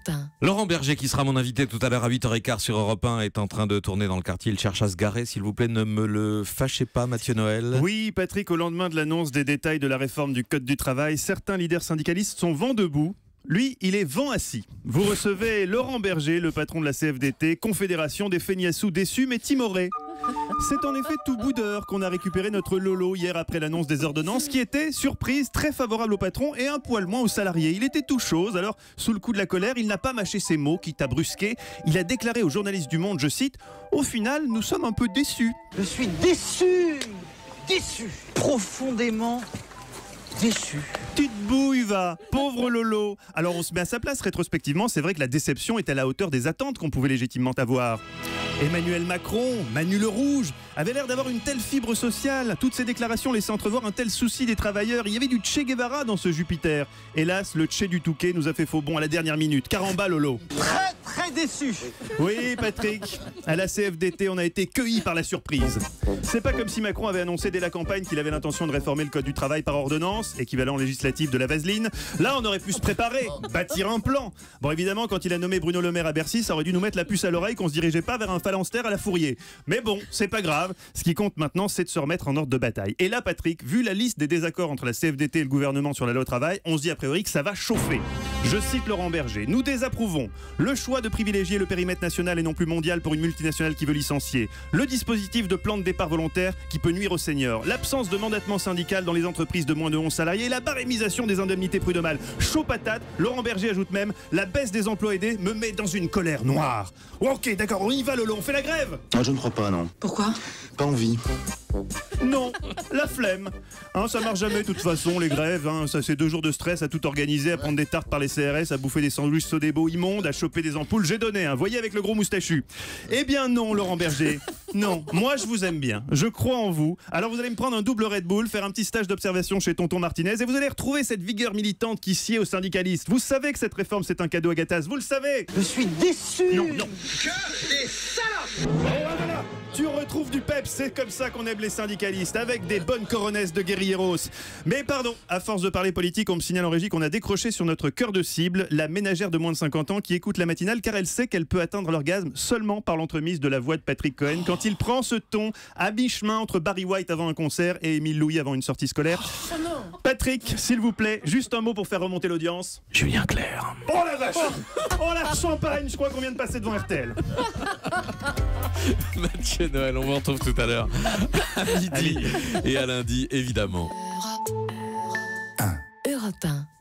Europe 1. Laurent Berger, qui sera mon invité tout à l'heure à 8h15 sur Europe 1, est en train de tourner dans le quartier. Il cherche à se garer. S'il vous plaît, ne me le fâchez pas, Mathieu Noël. Oui, Patrick, au lendemain de l'annonce des détails de la réforme du Code du travail, certains leaders syndicalistes sont vent debout. Lui, il est vent assis. Vous recevez Laurent Berger, le patron de la CFDT, Confédération des Feignassous déçus mais timorés. C'est en effet tout bout d'heure qu'on a récupéré notre Lolo hier après l'annonce des ordonnances qui était, surprise, très favorable au patron et un poil moins aux salariés. Il était tout chose, alors sous le coup de la colère, il n'a pas mâché ses mots, quitte à brusquer. Il a déclaré aux journalistes du Monde, je cite, « Au final, nous sommes un peu déçus ». Je suis déçu, profondément déçu. Petite bouille va, pauvre Lolo. Alors on se met à sa place rétrospectivement, c'est vrai que la déception est à la hauteur des attentes qu'on pouvait légitimement avoir. Emmanuel Macron, Manu le Rouge, avait l'air d'avoir une telle fibre sociale. Toutes ces déclarations laissaient entrevoir un tel souci des travailleurs. Il y avait du Che Guevara dans ce Jupiter. Hélas, le Che du Touquet nous a fait faux bond à la dernière minute. Caramba, Lolo. Très déçu. Oui, Patrick, à la CFDT, on a été cueillis par la surprise. C'est pas comme si Macron avait annoncé dès la campagne qu'il avait l'intention de réformer le Code du travail par ordonnance, équivalent législatif de la vaseline. Là, on aurait pu se préparer, bâtir un plan. Bon, évidemment, quand il a nommé Bruno Le Maire à Bercy, ça aurait dû nous mettre la puce à l'oreille qu'on se dirigeait pas vers un phalanstère à la Fourier. Mais bon, c'est pas grave. Ce qui compte maintenant, c'est de se remettre en ordre de bataille. Et là, Patrick, vu la liste des désaccords entre la CFDT et le gouvernement sur la loi travail, on se dit a priori que ça va chauffer. Je cite Laurent Berger. Nous désapprouvons le choix de privilégier le périmètre national et non plus mondial pour une multinationale qui veut licencier, le dispositif de plan de départ volontaire qui peut nuire aux seniors, l'absence de mandatement syndical dans les entreprises de moins de 11 salariés et la barémisation des indemnités prud'homales. Chaud patate, Laurent Berger ajoute même la baisse des emplois aidés me met dans une colère noire. Ok, d'accord, on y va Lolo, on fait la grève. Ah, je ne crois pas, non. Pourquoi? Pas envie. Non, la flemme. Ça marche jamais de toute façon, les grèves. Ça c'est 2 jours de stress à tout organiser, à prendre des tartes par les CRS, à bouffer des sandwichs Sodebo immondes, à choper des ampoules. J'ai donné, voyez avec le gros moustachu. Eh bien non, Laurent Berger. Non, moi je vous aime bien. Je crois en vous. Alors vous allez me prendre un double Red Bull, faire un petit stage d'observation chez Tonton Martinez et vous allez retrouver cette vigueur militante qui sied aux syndicalistes. Vous savez que cette réforme c'est un cadeau à Gattaz, vous le savez. Je suis déçu. Non. Que des salopes. Voilà. Tu retrouves du peps, c'est comme ça qu'on aime les syndicalistes, avec des bonnes coronesses de guerrieros. Mais pardon, à force de parler politique, on me signale en régie qu'on a décroché sur notre cœur de cible la ménagère de moins de 50 ans qui écoute la matinale car elle sait qu'elle peut atteindre l'orgasme seulement par l'entremise de la voix de Patrick Cohen quand il prend ce ton à mi-chemin entre Barry White avant un concert et Émile Louis avant une sortie scolaire. Patrick, s'il vous plaît, juste un mot pour faire remonter l'audience. Julien Clerc. Oh la vache. Oh la champagne, je crois qu'on vient de passer devant RTL. Mathieu Noël, on vous retrouve tout à l'heure à midi et à lundi, évidemment. Europe 1.